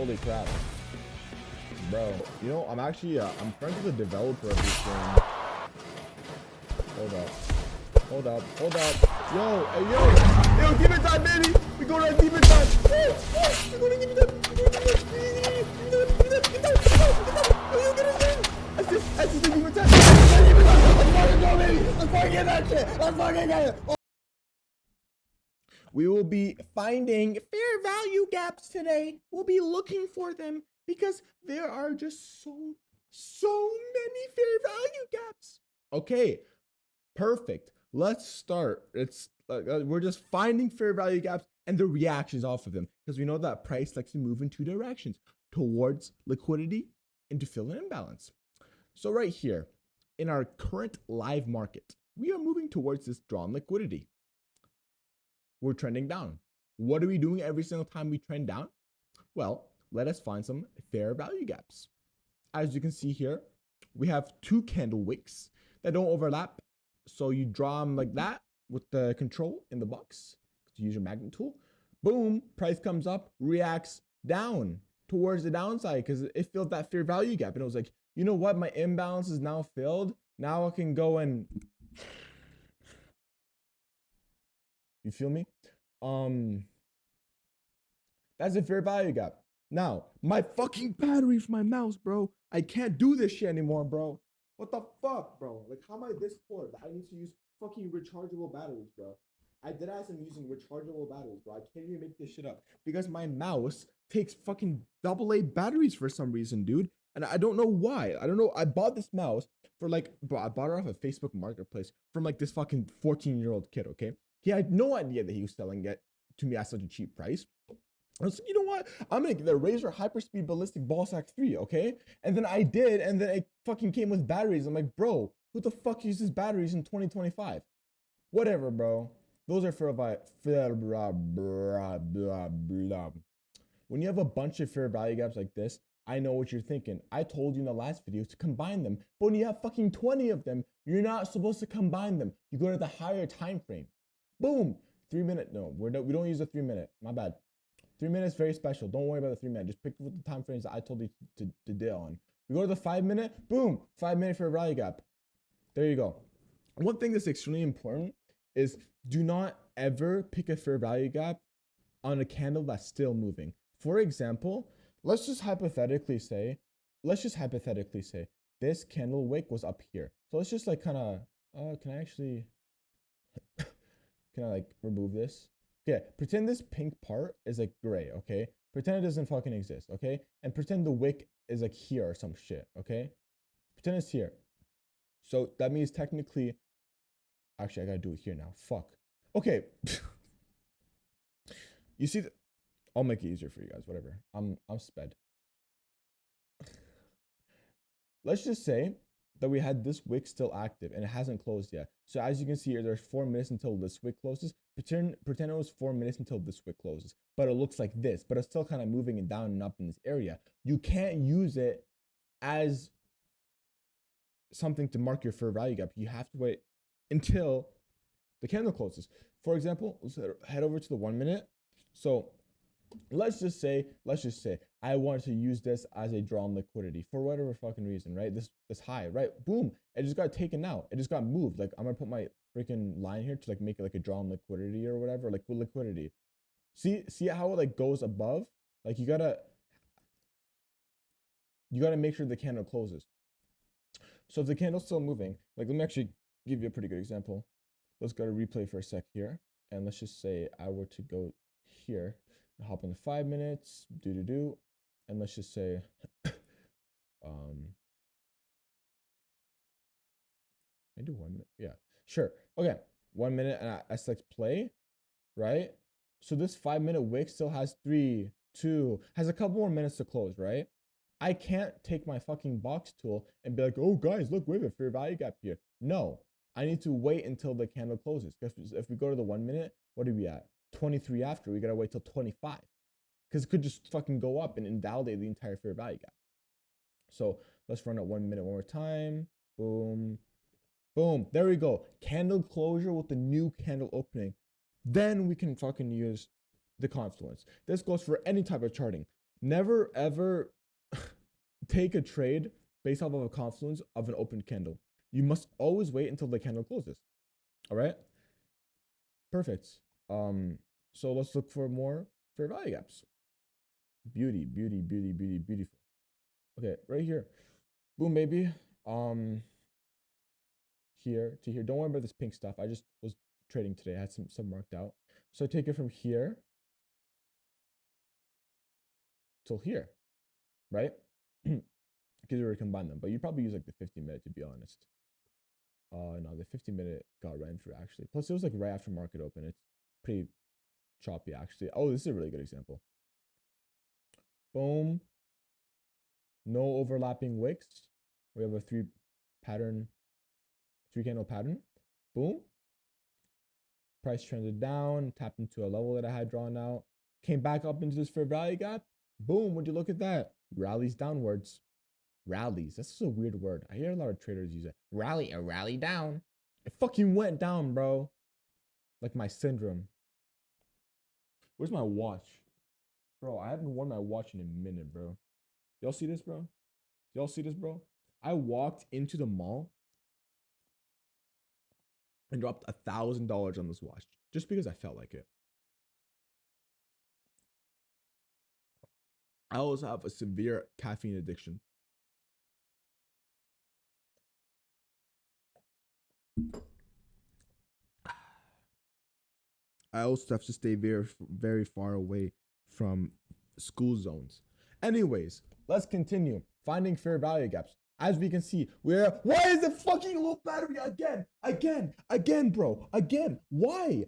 Holy crap. Bro, you know, I'm actually, I'm friends with the developer of this game. Hold up. Hold up. Hold up. Yo, hey, yo. Yo, demon time, baby. We go to demon time. We go to demon time. That's just the demon time. Let's fucking go, baby. Let's fucking get that shit. Let's fucking get it. We will be finding fair value gaps today. We'll be looking for them because there are just so many fair value gaps. Okay, perfect. Let's start. It's we're just finding fair value gaps and the reactions off of them because we know that price likes to move in two directions, towards liquidity and to fill an imbalance. So right here in our current live market, we are moving towards this drawn liquidity. We're trending down. What are we doing every single time we trend down? Well, let us find some fair value gaps. As you can see here, we have two candle wicks that don't overlap. So you draw them like that with the control in the box. Use your magnet tool. Boom, price comes up, reacts down towards the downside because it filled that fair value gap. And it was like, you know what? My imbalance is now filled. Now I can go and... You feel me? That's a fair value gap. Now, my fucking battery for my mouse, bro. I can't do this shit anymore, bro. What the fuck, bro? Like, how am I this poor that I need to use fucking rechargeable batteries, bro? I did as I'm using rechargeable batteries, bro. I can't even make this shit up because my mouse takes fucking AA batteries for some reason, dude. And I don't know why. I don't know. I bought this mouse for like, bro, I bought it off a Facebook Marketplace from like this fucking 14-year-old kid, okay? He had no idea that he was selling it to me at such a cheap price. I was like, you know what? I'm gonna get the Razer Hyperspeed Ballistic Ballsack 3, okay? And then I did, and then it fucking came with batteries. I'm like, bro, who the fuck uses batteries in 2025? Whatever, bro. Those are for when you have a bunch of fair value gaps like this, I know what you're thinking. I told you in the last video to combine them, but when you have fucking 20 of them, you're not supposed to combine them. You go to the higher time frame. Boom. 3 minute. No, we don't use a 3 minute. My bad. 3 minutes very special. Don't worry about the 3 minute. Just pick with the time frames that I told you to deal on. We go to the 5 minute. Boom. 5 minute fair value gap. There you go. One thing that's extremely important is do not ever pick a fair value gap on a candle that's still moving. For example, let's just hypothetically say this candle wick was up here. So let's just like kind of, can I actually, can I like remove this? Yeah, pretend this pink part is like gray, okay? Pretend it doesn't fucking exist, okay? And pretend the wick is like here or some shit, okay? Pretend it's here. So that means technically, actually I gotta do it here now, fuck. Okay. You see, I'll make it easier for you guys, whatever. I'm sped. Let's just say that we had this wick still active and it hasn't closed yet. So as you can see here, there's 4 minutes until this wick closes. Pretend it was 4 minutes until this wick closes, but it looks like this, but it's still kind of moving and down and up in this area. You can't use it as something to mark your fair value gap. You have to wait until the candle closes. For example, let's head over to the 1 minute. So let's just say I wanted to use this as a drawn liquidity for whatever fucking reason, right? This high, right? Boom, it just got taken out. It just got moved. Like I'm gonna put my freaking line here to like make it like a drawn liquidity or whatever, like liquidity. See how it like goes above? Like you gotta make sure the candle closes. So if the candle's still moving, like let me actually give you a pretty good example. Let's go to replay for a sec here, and let's just say I were to go here. Hop on the 5 minutes, and let's just say, I do 1 minute, yeah, sure, okay, 1 minute, and I select play, right? So this 5 minute wick still has has a couple more minutes to close, right? I can't take my fucking box tool and be like, oh guys, look, we have a fair value gap here. No, I need to wait until the candle closes. Because if we go to the 1 minute, what are we at? 23 after, we gotta wait till 25 because it could just fucking go up and invalidate the entire fair value gap. So let's run at 1 minute one more time. Boom, boom. There we go. Candle closure with the new candle opening. Then we can fucking use the confluence. This goes for any type of charting. Never ever take a trade based off of a confluence of an open candle. You must always wait until the candle closes. All right. Perfect. So let's look for more fair value gaps. Beauty, beauty, beauty, beauty, beautiful. Okay, right here. Boom, baby. Here to here. Don't worry about this pink stuff. I just was trading today. I had some marked out. So I take it from here till here, right? Because we already combined them. But you probably use like the 50-minute to be honest. No, the 50-minute got ran through actually. Plus, it was like right after market open. It's pretty choppy actually. Oh, this is a really good example. Boom. No overlapping wicks. We have a three candle pattern. Boom. Price trended down, tapped into a level that I had drawn out, came back up into this fair value gap. Boom. Would you look at that? Rallies downwards. Rallies. That's just a weird word. I hear a lot of traders use it. Rally, a rally down. It fucking went down, bro. Like my syndrome. Where's my watch? Bro, I haven't worn my watch in a minute, bro. Y'all see this, bro? Y'all see this, bro? I walked into the mall and dropped $1,000 on this watch just because I felt like it. I also have a severe caffeine addiction. I also have to stay very, very far away from school zones. Anyways, let's continue finding fair value gaps. As we can see, why is it fucking low battery again, bro? Again, why?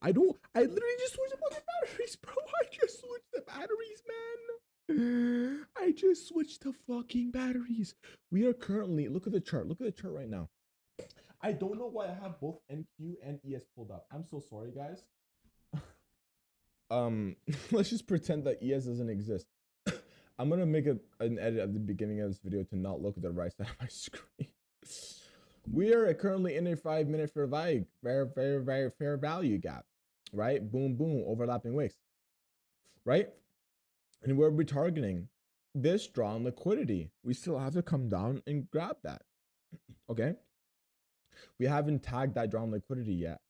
I literally just switched the fucking batteries, bro. I just switched the batteries, man. I just switched the fucking batteries. We are currently, look at the chart right now. I don't know why I have both NQ and ES pulled up. I'm so sorry, guys. Let's just pretend that ES doesn't exist. I'm gonna make an edit at the beginning of this video to not look at the right side of my screen. We are currently in a 5-minute fair value gap, right? Boom, boom, overlapping wicks, right? And we're retargeting this strong liquidity. We still have to come down and grab that, okay? We haven't tagged that drawn liquidity yet.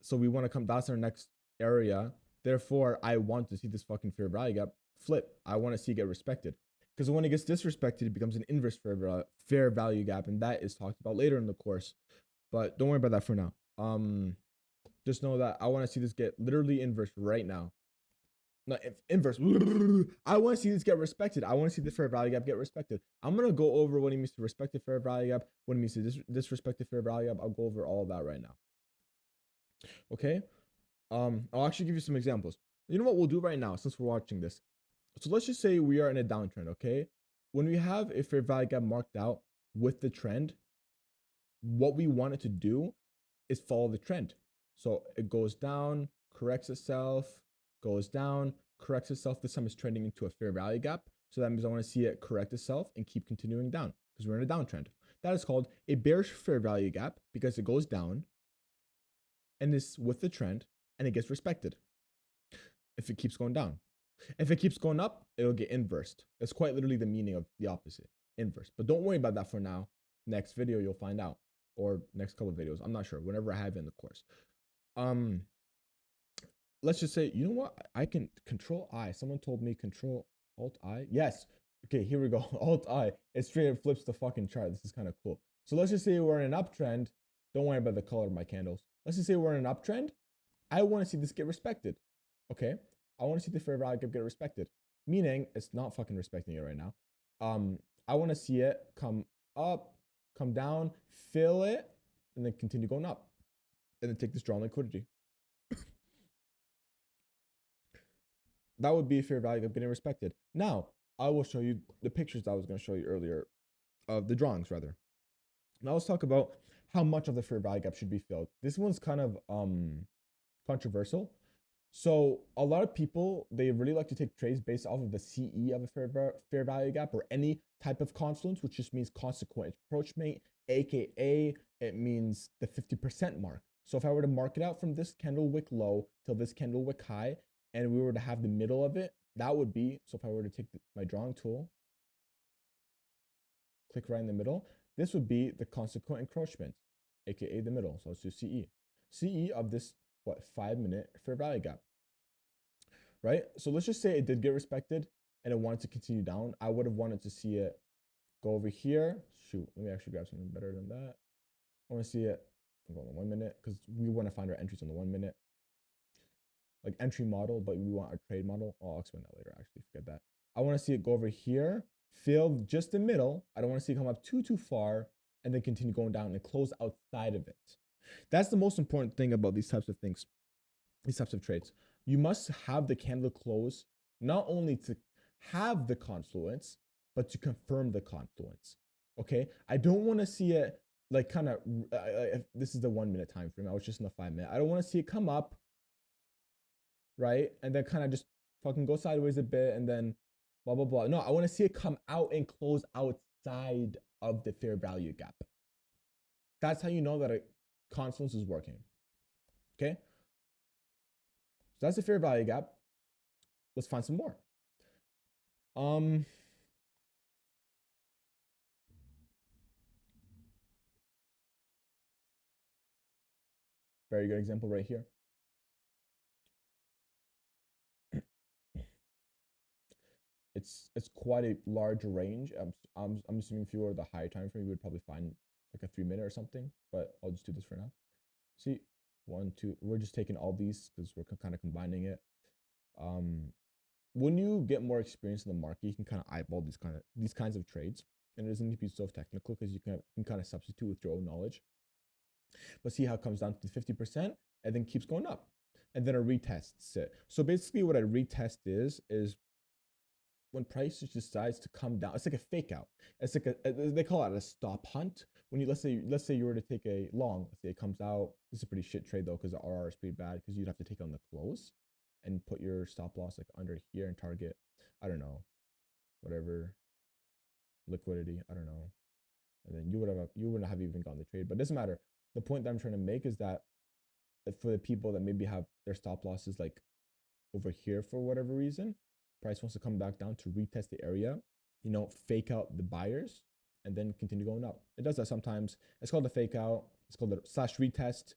So we want to come, that's our next area. Therefore, I want to see this fucking fair value gap flip. I want to see it get respected. Because when it gets disrespected, it becomes an inverse fair value gap. And that is talked about later in the course. But don't worry about that for now. Just know that I want to see this get literally inverse right now. Not inverse. I want to see this get respected. I want to see the fair value gap get respected. I'm going to go over what it means to respect the fair value gap, what it means to disrespect the fair value gap. I'll go over all of that right now. Okay? I'll actually give you some examples. You know what we'll do right now since we're watching this? So let's just say we are in a downtrend, okay? When we have a fair value gap marked out with the trend, what we want it to do is follow the trend. So it goes down, corrects itself, goes down, corrects itself. This time it's trending into a fair value gap. So that means I want to see it correct itself and keep continuing down because we're in a downtrend. That is called a bearish fair value gap because it goes down and is with the trend and it gets respected if it keeps going down. If it keeps going up, it'll get inversed. That's quite literally the meaning of the opposite, inverse. But don't worry about that for now. Next video, you'll find out. Or next couple of videos. I'm not sure. Whenever I have it in the course. Let's just say, you know what? I can control I. Someone told me control alt I. Yes. Okay, here we go. Alt I. It straight up flips the fucking chart. This is kind of cool. So let's just say we're in an uptrend. Don't worry about the color of my candles. Let's just say we're in an uptrend. I want to see this get respected. Okay. I want to see the fair value gap get respected. Meaning it's not fucking respecting it right now. I want to see it come up, come down, fill it, and then continue going up. And then take this drawn liquidity. That would be a fair value gap getting respected. Now, I will show you the pictures that I was going to show you earlier, of the drawings rather. Now let's talk about how much of the fair value gap should be filled. This one's kind of controversial. So a lot of people, they really like to take trades based off of the CE of a fair value gap or any type of confluence, which just means consequent encroachment, aka it means the 50% mark. So if I were to mark it out from this candle wick low till this candle wick high, and we were to have the middle of it that would be, so if I were to take my drawing tool, click right in the middle, this would be the consequent encroachment, aka the middle. So let's do CE. CE of this, what, 5-minute fair value gap, right? So let's just say it did get respected and it wanted to continue down. I would have wanted to see it go over here. Shoot, let me actually grab something better than that. I want to see it go on the 1 minute because we want to find our entries on the 1 minute. Like entry model, but we want our trade model. Oh, I'll explain that later, actually, forget that. I want to see it go over here, fill just the middle. I don't want to see it come up too far and then continue going down and close outside of it. That's the most important thing about these types of things, these types of trades. You must have the candle close, not only to have the confluence, but to confirm the confluence. Okay, I don't want to see it like kind of, this is the 1 minute time frame. I was just in the 5 minute. I don't want to see it come up, right? And then kind of just fucking go sideways a bit and then blah, blah, blah. No, I want to see it come out and close outside of the fair value gap. That's how you know that a confluence is working. Okay. So that's the fair value gap. Let's find some more. Very good example right here. It's quite a large range. I'm assuming if you were the higher time frame, you would probably find like a 3 minute or something, but I'll just do this for now. See, 1, 2, we're just taking all these because we're kind of combining it. When you get more experience in the market, you can kind of eyeball these kinds of trades, and it doesn't need to be so technical because you can kind of substitute with your own knowledge. But see how it comes down to 50% and then keeps going up, and then it retests it. So basically, what a retest is when price decides to come down. It's like a fake out. It's like they call it a stop hunt. When you let's say you were to take a long, let's say it comes out. This is a pretty shit trade though because the RR is pretty bad because you'd have to take on the close and put your stop loss like under here and target, I don't know, whatever liquidity, I don't know, and then you wouldn't have even gotten the trade. But it doesn't matter. The point that I'm trying to make is that for the people that maybe have their stop losses like over here for whatever reason, price wants to come back down to retest the area, fake out the buyers and then continue going up. It does that sometimes. It's called a fake out. It's called a /retest.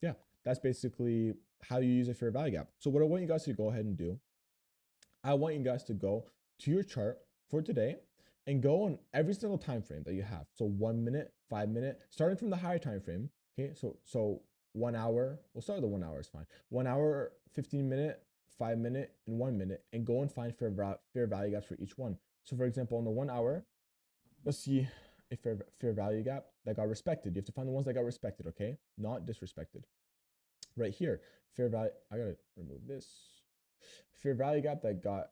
Yeah, that's basically how you use a fair value gap. So what I want you guys to go ahead and do, I want you guys to go to your chart for today and go on every single time frame that you have. So 1 minute, 5 minute, starting from the higher time frame. Okay, so 1 hour. We'll start with the 1 hour is fine. 1 hour, 15 minute, 5 minute, and 1 minute, and go and find fair value gaps for each one. So for example, in the 1 hour, let's see a fair value gap that got respected. You have to find the ones that got respected, okay? Not disrespected. Right here, fair value. I gotta remove this. Fair value gap that got,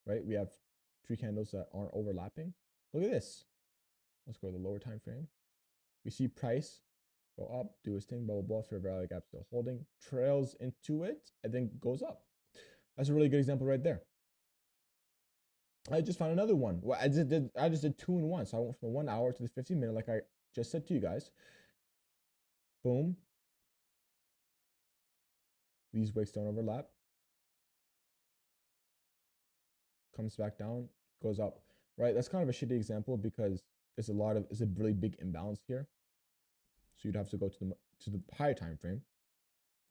right? We have 3 candles that aren't overlapping. Look at this. Let's go to the lower time frame. We see price go up, do its thing, blah, blah, blah. Fair value gap still holding, trails into it, and then goes up. That's a really good example right there. I just found another one. Well, I just did 2 in 1. So I went from the 1 hour to the 15 minute, like I just said to you guys. Boom. These wicks don't overlap. Comes back down, goes up. Right? That's kind of a shitty example because it's a really big imbalance here. So you'd have to go to the higher time frame.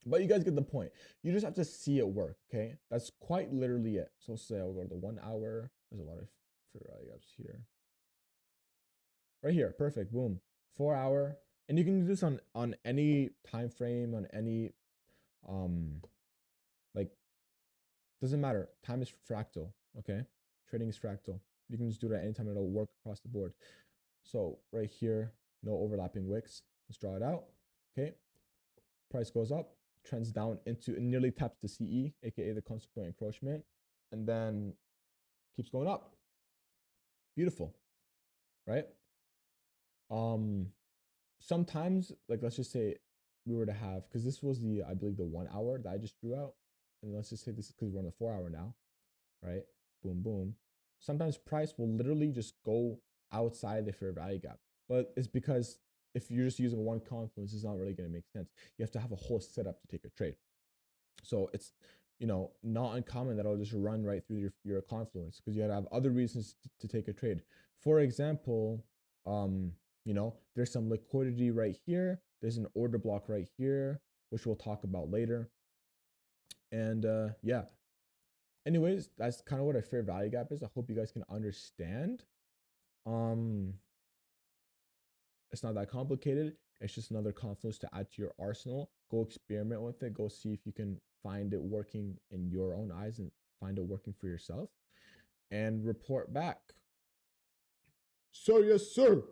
But you guys get the point. You just have to see it work, okay? That's quite literally it. So say I'll go to the 1 hour. There's a lot of fair value gaps here. Right here, perfect, boom. 4 hour. And you can do this on any time frame, on any, like, doesn't matter. Time is fractal, okay? Trading is fractal. You can just do it at any time. It'll work across the board. So right here, no overlapping wicks. Let's draw it out, okay? Price goes up, trends down into, it nearly taps the CE, aka the consequent encroachment, and then keeps going up. Beautiful, right? Sometimes, like, let's just say we were to have, because this was I believe the 1 hour that I just drew out, and let's just say this is because we're on the 4 hour now, right? Boom, boom. Sometimes price will literally just go outside the fair value gap, but it's because if you're just using one confluence, it's not really going to make sense. You have to have a whole setup to take a trade. So it's, not uncommon that I'll just run right through your Confluence because you gotta have other reasons to take a trade. For example, um, there's some liquidity right here. There's an order block right here, which we'll talk about later. And yeah. Anyways, that's kind of what a fair value gap is. I hope you guys can understand. Um, it's not that complicated. It's just another Confluence to add to your arsenal. Go experiment with it. Go see if you can find it working in your own eyes and find it working for yourself and report back. So, yes, sir.